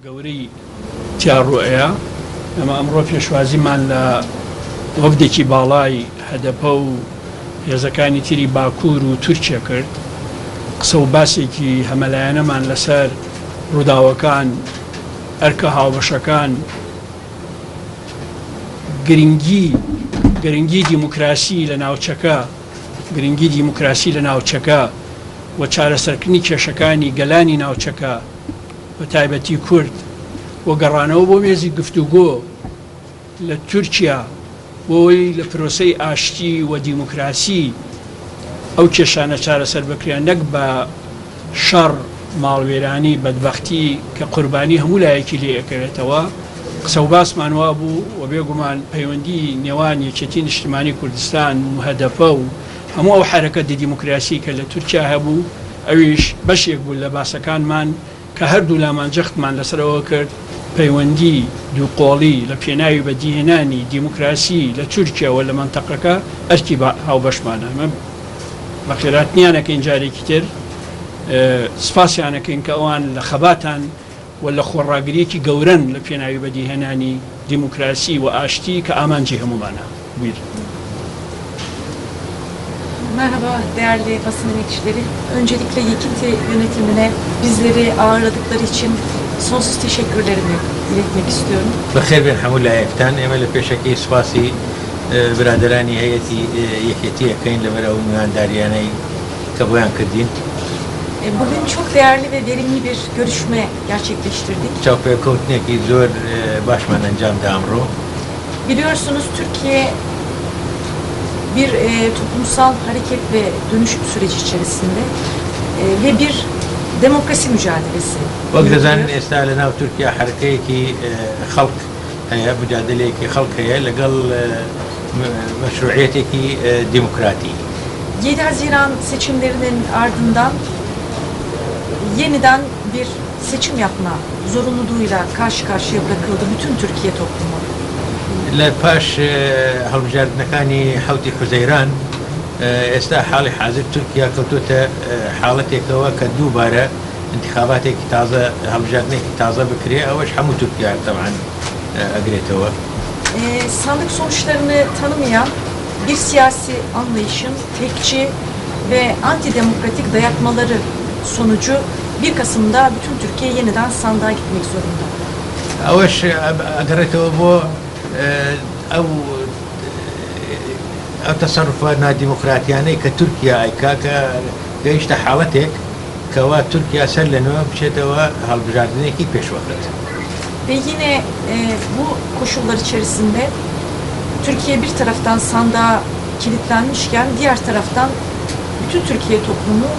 گەورەی تیاڕۆیە ئەمە ئەمڕۆ پێشوازیمان لە وەفدێکی باڵای هەدەپە و هێزەکانی تری باکوور و تورکیا کرد. قسە و باسێکی هەمەلایەنەمان لەسەر ڕووداوەکان، ئەرکە هاوبەشەکان، گرنگی دیموکراسی لە ناوچەکە و چارەسەرکردنی کێشەکانی گەلانی ناوچەکە بە تایبەتی کورد و گەڕانەوە بۆ مێزی گفتوگۆ لە تورکیا بۆی لە پرۆسەی ئاشتی و دیموکراسی ئەو کێشانە چارەسەر بکرێن، نەک بە شەڕ، ماڵوێرانی، بەدبەختی کە قوربانی هەموو لایەکی لێ ئەکەوێتەوە. قسە و باسمان وا بوو و بێگومان پەیوەندی نێوان یەکێتی نیشتیمانی کوردستان و هەدەپە و هەموو ئەو حرەکەتی دیموکراسی کە لە تورکیا هەبوو ئەویش بەشێک بوو لە باسەکانمان کە هەردوو لامان جەختمان لەسەرەوە کرد پەیوەندی دووقۆڵی لە پێناوی بەدیهێنانی دیموکراسی لە تورکیا و لە مەنتەقەکە ئەرکی هاوبەشمانە. بەخێراتنیانەکەین جارێکی تر سپاسیانەکەین کە ئەوان لە خەباتان و لە خۆڕاگریەکی گەورن لە پێناوی بەدیهێنانی دیموکراسی و ئاشتی kı amancı hemumana. Buyur. Merhaba değerli basın emekçileri. Öncelikle Yekiti yönetimine bizleri ağırladıkları için sonsuz teşekkürlerimi iletmek istiyorum. بخير بين حمولة يكتان امل بيشكي سباسي برادراني هيئتي يكتي كاين لمرا ومن دارياني كبوان كردين. Bugün çok değerli ve verimli bir görüşme gerçekleştirdik. Çok kontneki zor başman ancam damro. Biliyorsunuz Türkiye bir toplumsal hareket ve dönüşüm süreci içerisinde ve bir demokrasi mücadelesi. وقت زان استعلنا تركيا حركة كي خلق هي مجادلة كي خلق هي لقل مشروعية كي ديمقراطي. 7 Haziran seçimlerinin ardından yeniden bir seçim yapma zorunluluğuyla karşı karşıya bırakıldı bütün Türkiye toplumu. لا باش هالمجال نكاني حوتي حزيران استا حالي حاضر تركيا كوتوتا حالتك وكدو بارا انتخاباتك تازه هالمجال تازه بكري اوش حمو تركيا طبعا اجريتوا. Sandık sonuçlarını tanımayan bir siyasi anlayışın tekçi ve antidemokratik dayatmaları sonucu 1 Kasım'da bütün Türkiye yeniden sandığa gitmek zorunda. اوش اجريتوا بو او تصرفات ديمقراطيانه كتركيا اي كايشت حالتك كوا تركيا سلنوا بشتوا هالبجاردنكي peş vakit. Ve yine bu koşullar içerisinde Türkiye bir taraftan sandığa kilitlenmişken diğer taraftan bütün Türkiye toplumu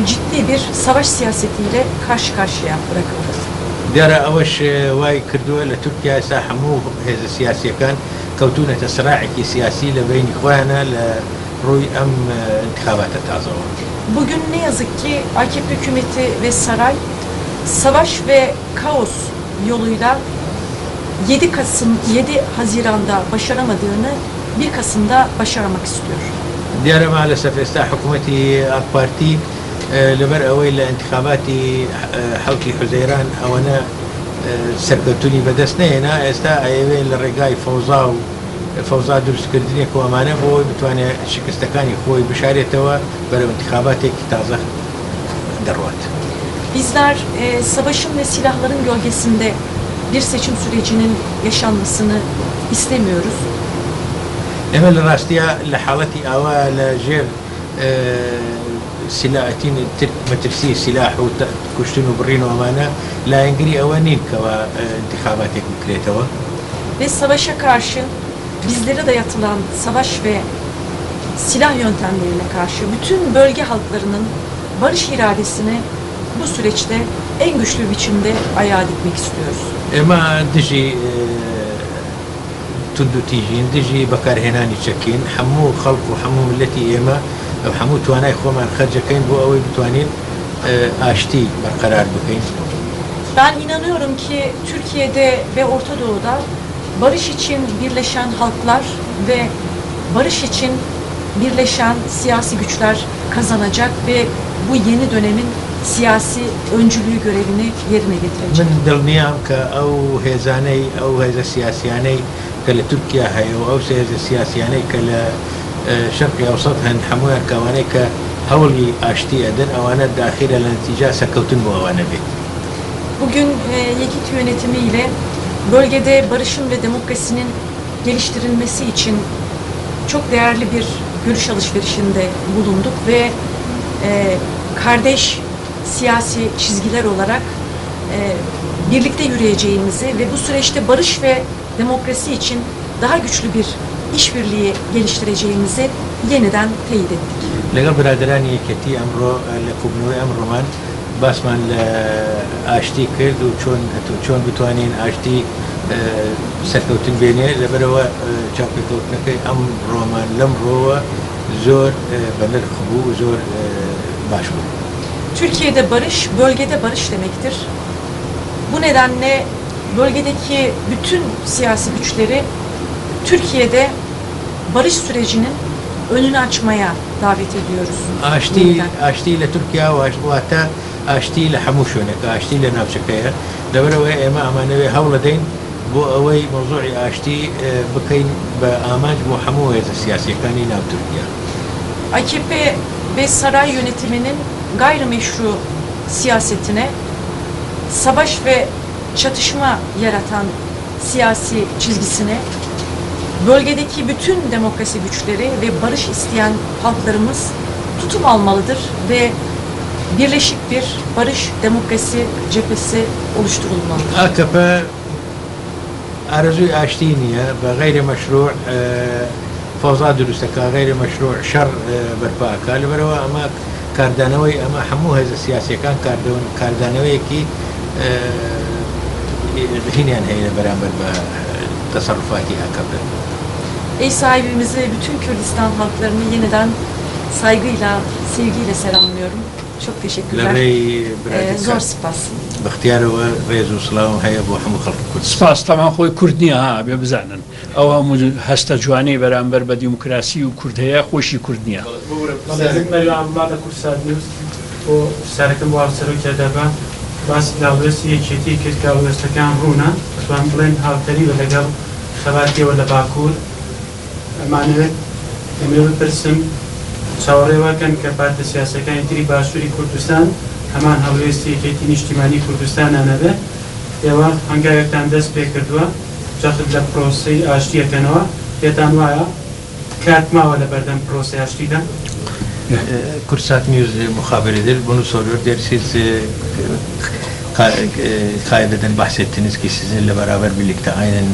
ciddi bir savaş siyasetiyle karşı karşıya bırakıldı. دارا أوش واي كردوا لتركيا ساحموه هذا السياسي كان كوتونة صراعي سياسي لبين إخواننا لروي أم انتخابات التعزوة. Bugün ne yazık ki AKP hükümeti ve saray savaş ve kaos yoluyla 7 Haziran'da başaramadığını 1 Kasım'da başaramak istiyor. دارا مالسف استا حكومتي البارتي لبر أويل انتخاباتي حوتي حزيران أو أنا سرقتوني بدسنا هنا استا أيوين للرجاي فوزا درس كردني كوامانة بو بتواني شكستكاني خوي بشاريتوا برا انتخاباتي تازه دروات. Bizler savaşın ve silahların gölgesinde bir seçim sürecinin yaşanmasını istemiyoruz. Emel راستيا لحالتي أوال جير سلاحين مترسي سلاح وكشتون وبرين وأمانة لا ينقري أوانين كوا انتخاباتك بكريتوا. Ve savaşa karşı bizlere dayatılan savaş ve silah yöntemlerine karşı bütün bölge halklarının barış iradesini bu süreçte en güçlü biçimde ayağa dikmek istiyoruz. Ama diji تندو تيجين دجي بكار هناني تشكين حمو خلق وحمو ملتي إما أو حمو تواناي خوما خرجة كين بو أوي بتوانين آشتي برقرار بكين. Ben inanıyorum ki Türkiye'de ve Orta Doğu'da barış için birleşen halklar ve barış için birleşen siyasi güçler kazanacak ve bu yeni dönemin siyasi öncülüğü görevini yerine getirecek. من دڵنیام کە ئەو هێزانەی ئەو هێزە سیاسیانەی کە لە تورکیا هەیە و ئەو هێزە سیاسیانەی کە لە شەرقی ئەوسەط هەن هەمویان کەوانەی کە هەوڵی ئاشتی ئەدەن ئەوانە داخیرە لە نەتیجا سەرکەوتن بۆ ئەوانە بێت. Bugün YEKİT yönetimiyle bölgede barışın ve demokrasinin geliştirilmesi için çok değerli bir görüş alışverişinde bulunduk ve kardeş siyasi çizgiler olarak birlikte yürüyeceğimizi ve bu süreçte barış ve demokrasi için daha güçlü bir işbirliği geliştireceğimizi yeniden teyit ettik. لەگەڵ برادرانی یەکەتی ئەمڕۆ لە کوبنەوەی ئەمڕۆمان باسمان لە ئاشتی کرد و چۆن بتوانین ئاشتی سەرکەوتن بێنێ لەبەرەوە چاپێککەوتنەکەی ئەم ڕۆمان لەم ڕۆوە زۆر بەنرخ بوو و زۆر باش بوو. Türkiye'de barış, bölgede barış demektir. Bu nedenle bölgedeki bütün siyasi güçleri Türkiye'de barış sürecinin önünü açmaya davet ediyoruz. ئاشتی لە تورکیا واتە ئاشتی لە هەموو شوێنێک ئاشتی لە ناوچەکەیە لەبەرەوەی ئێمە ئەمانەوێ هەوڵ دەین بۆ ئەوەی مۆزوعی ئاشتی بکەین بە ئامانج بۆ هەموو هێزە سیاسیەکانی ناو تورکیا. AKP ve saray yönetiminin gayrimeşru siyasetine, savaş ve çatışma yaratan siyasi çizgisine, bölgedeki bütün demokrasi güçleri ve barış isteyen halklarımız tutum almalıdır ve birleşik bir barış demokrasi cephesi oluşturulmalıdır. AKP ئارەزووی ئاشتی نییە بە غەیری مەشروع فەوزا دروستەکە غەیری مەشروع شەڕ بەرپاکە لەبەرەوە ئەمە کاردانەوەی ئەمە هەموو هێزە سیاسیەکان کاردانەوەیەکی هینیان هەیە بەرامبەر بە تەسەڕفاتی AKP. Ev sahibimizi ve bütün Kürdistan halklarını yeniden saygıyla, sevgiyle selamlıyorum. Çok teşekkürler. Zor spas. باختیارەوە ڕێز و سڵاوم هەیە بۆ هەموو خەڵکی کورد. سپاس تەمان خۆی کورد نییە ها بێ بزانن ئەو هەموو هەستە جوانەی بەرامبەر بە دیموکراسی و کورد هەیە خۆشی کورد نییە. و سەرەکەم بۆ سەرۆکیە دەبا باسی لاوێستی یەکێتی کرد کە وێستەکان ڕوونە توان بڵێن هاوتەری بە لەگەڵ خەباتیەوە لە باکوور ئەمانەوێت ئەمێ بپرسم چاوەڕێوەکەن کە پارتە سیاسەکانی تری باشووری کوردستان هەمان هەڵوێستی یەکێتی نیشتیمانی کوردستانانەبێ ئێوە هەنگاوێکتان دەست پێ کردووە جەخت لە پرۆسەی ئاشتیەکەنەوە پێتان وایە کات ماوە لە بەردەم پرۆسەی ئاشتیدا؟ Kursat News muhabiridir. Bunu soruyor. Siz kaydeden bahsettiniz ki sizinle beraber birlikte aynen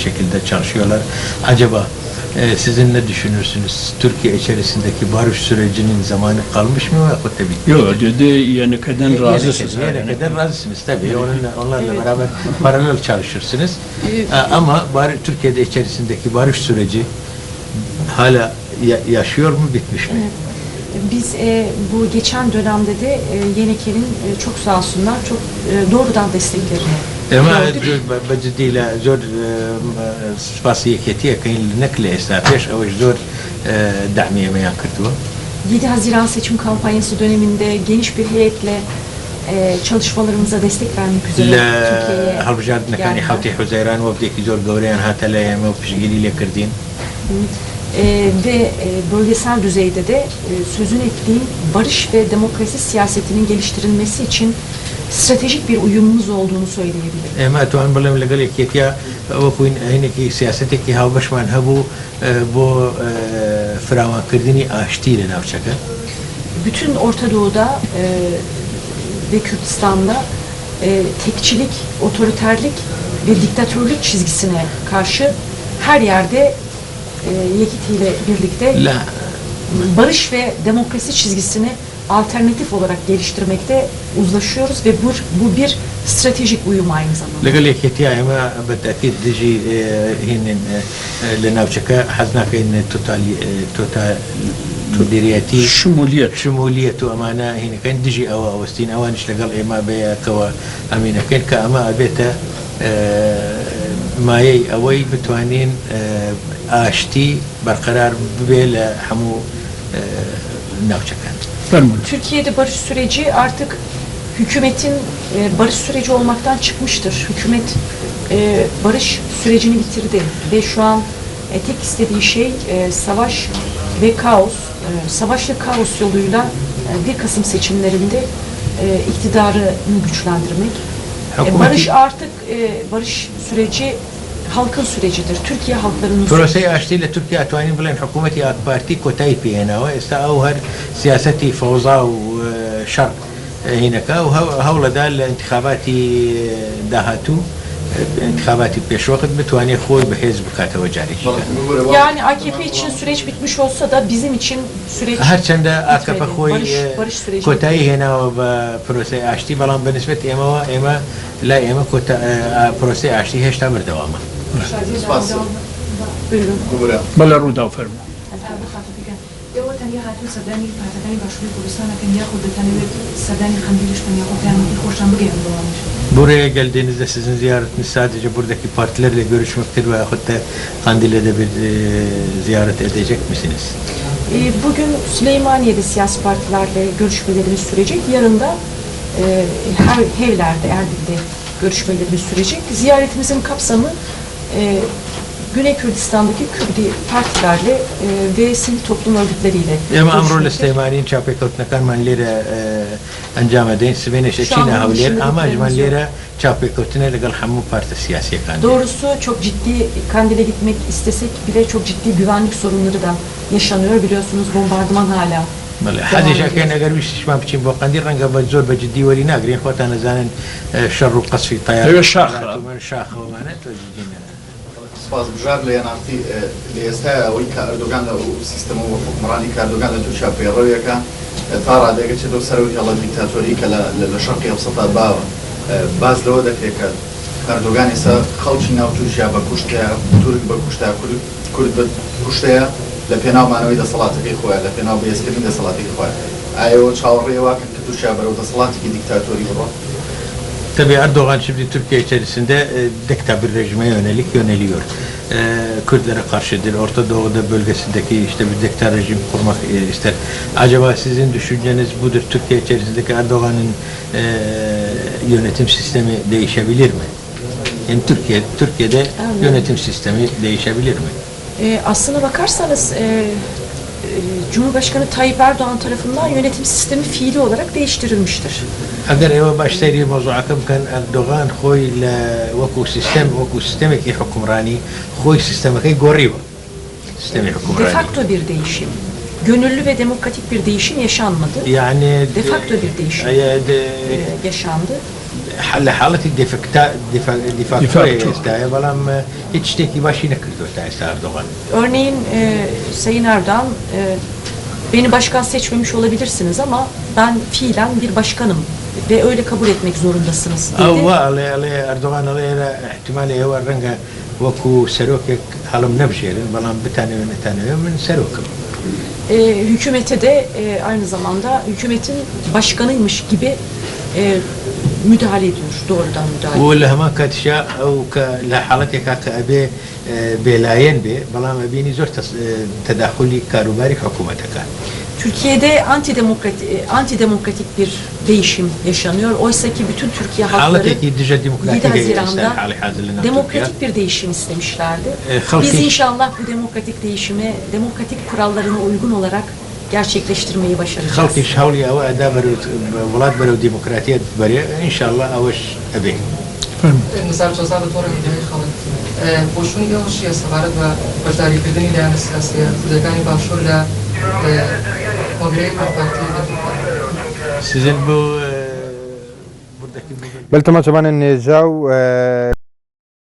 şekilde çalışıyorlar. Acaba sizin ne düşünürsünüz? Türkiye içerisindeki barış sürecinin zamanı kalmış mı veyahut da bitti? Yok dedi yani kadar razısınız. Yani kadar razısınız tabii. Onlarla beraber paralel çalışırsınız. Ama Türkiye'de içerisindeki barış süreci hala yaşıyor mu, bitmiş mi? Biz bu geçen dönemde de Yeneker'in çok sağ olsunlar çok doğrudan desteklerini gördük. بجدي زور سپاسی یەکێتیە کە نەکلێ ئێستا پێش ئەوەش زۆر دامی ئەمەیان کردووە. 7 Haziran seçim kampanyası döneminde geniş bir heyetle çalışmalarımıza destek vermek üzere Türkiye'ye هەڵبژاردنەکانی حوتی حوزەیران وەفدێکی زۆر گەورەیان هاتە لای ئێمە و پشتگیری لێ کردین. Ve bölgesel düzeyde de sözünü ettiğim barış ve demokrasi siyasetinin geliştirilmesi için stratejik bir uyumumuz olduğunu söyleyebilirim. ئێمە توان بڵێم لەگەڵ یەکێتیا وەکوین هینێکی سیاسەتێکی هاوبەشمان هەبوو بۆ فراوانکردنی ئاشتی لە ناوچەکە. Bütün Orta Doğu'da ve Kürdistan'da tekçilik, otoriterlik ve diktatörlük çizgisine karşı her yerde YEKİT ile birlikte barış ve demokrasi çizgisini alternatif olarak geliştirmekte uzlaşıyoruz ve bu bir stratejik uyum aynı zamanda. لەگەڵ یەکێتیا ئێمە بەتاکید دژی هێنن لە ناوچەکە حەز ناکەین تۆدیریەتی شمولیەت و ئەمانە هینەکەین دژی ئەوە ئەوەستین ئەوانش لەگەڵ ئێمە بەیەکەوە ئەمینەکەین کە ئەمە ئەبێتە مایەی ئەوەی بتوانین ئاشتی بەرقەرار ببێ لە هەموو ناوچەکان. Türkiye'de barış süreci artık hükümetin barış süreci olmaktan çıkmıştır. Hükümet barış sürecini bitirdi ve şu an tek istediği şey savaş ve kaos. Savaş ve kaos yoluyla 1 Kasım seçimlerinde iktidarını güçlendirmek. Barış artık barış süreci halkın sürecidir. Türkiye halklarının پروسه آشتی لترکیه توانیم بلین حکومتی آک پارتی کتایی پینا و است او هر سیاستی فوضا و شر هناك و هولا دال انتخاباتي دهاتو انتخاباتي پیش وقت بتوانی خوی به حزب کاته و جاری شد. Yani AKP için süreç bitmiş olsa da bizim için süreç هرچند AKP خوی barış süreci. کتایی هنا و پروسه آشتی بلان بنسبت اما لا اما کتا پروسه آشتی هشتا بردوامه. Buyurun. بەڵێ ڕوودا و فەرموو. ئێوە تەنیا هاتوون سەردانی پارتەکانی باشووری کوردستانەکەن یاخود دەتەنەوێت سەردانی قەندیلشتن یاخود پەیامەتی خۆشتان بگەێن بەوانش. Buraya geldiğinizde sizin ziyaretiniz sadece buradaki partilerle görüşmektir ve hatta Kandil'e de bir ziyaret edecek misiniz? Bugün Süleymaniye'de siyasi partilerle görüşmelerimiz sürecek. Yarın da Hevler'de, Erbil'de görüşmelerimiz sürecek. Ziyaretimizin kapsamı Güney Kürdistan'daki Kürdi partilerle ve sivil toplum örgütleriyle Ama Amrul görüşmekte. Süleymani'nin çapekotnakan manlere أنجام دين سبينش أشينا هولير أما أجماليرا çapekotine legal hamu parti siyasi kandil. Doğrusu çok ciddi Kandil'e gitmek istesek bile çok ciddi güvenlik sorunları da yaşanıyor. Biliyorsunuz bombardıman hala. هذا إذا كان أجر ويش ما بتشين بقندير رنجا بتزور بجدي ولي ناقرين خواتنا زانن شر وقصف طيار. أيوة الشاخ. من شاخ ومعناته وجدينا. سپاس بجار لە یانارتی لە ئێستاە ئەوەی کە ئەردۆگان لە سیستەمە و حکومڕانی کاردۆگان لە تووشا پێڕەویەکە تا ڕادێکێت دو سەرەوەی هەڵە دیکتاتۆری کە لە شەرقی هەڵسەتا باوە باز لەوە دەکرێت کە کاردۆگان ئێستا خەڵکی ناو تووشیا بە کوشتەیە تورک بە کوشتە کورد بە کوشتەیە لە پێناومانەوەی دەسەڵاتەکەی خۆیان لە پێناو بەهێزکردنی دەسەڵاتەکەی خۆیان ئایەوە چاوەڕێواکەن کە تووشیا بەرەو دەسەڵاتێکی دیکتاتۆری بڕۆ. Tabii Erdoğan şimdi Türkiye içerisinde diktatör rejime yöneliyor. Kürtlere karşıdır. Orta Doğu'da bölgesindeki işte bir diktatör rejim kurmak ister. Acaba sizin düşünceniz budur? Türkiye içerisindeki Erdoğan'ın yönetim sistemi değişebilir mi? Yani Türkiye'de yönetim sistemi değişebilir mi? Aslına bakarsanız Cumhurbaşkanı Tayyip Erdoğan tarafından yönetim sistemi fiili olarak değiştirilmiştir. اگر ایوه باشتری موضوع کم کن اردوغان خوی ل وکو سیستم کی حکمرانی خوی سیستم کی گوریو سیستم De حکمرانی. facto bir değişim. Gönüllü ve demokratik bir değişim yaşanmadı. Yani De facto bir değişim yaşandı. حالتی دیفاکتوری استای بلام hiç teki başına kırdı Erdoğan. Örneğin Sayın Erdoğan beni başkan seçmemiş olabilirsiniz ama ben fiilen bir başkanım ve öyle kabul etmek zorundasınız dedi. Erdoğan aleyhine ihtimali var renga vaku serokek halim nebşerin balam bir tane min serokum. Hükümete de aynı zamanda hükümetin başkanıymış gibi müdahale ediyor, doğrudan müdahale ediyor. ولا هما كاتشا او كحالتك كابي بلاين بي بلا ما بيني زور تداخلي كاروباري حكومتك. Türkiye'de antidemokratik bir değişim yaşanıyor. Oysa ki bütün Türkiye halkları 7 Haziran'da demokratik bir değişim istemişlerdi. Biz inşallah bu demokratik değişime, demokratik kurallarına uygun olarak gerçekleştirmeyi başaracağız. خلقي شاولي او ادا برو ولاد برو ديمقراطيه بري ان شاء الله اوش ابي. مثال جزاء بطور هدایت خلق بوشون یوشی سفارت و برداری کردنی لیان سیاسی کودکانی باشور ل مقرری پارتی. Sizin bu buradaki بل تمام شبان النجاو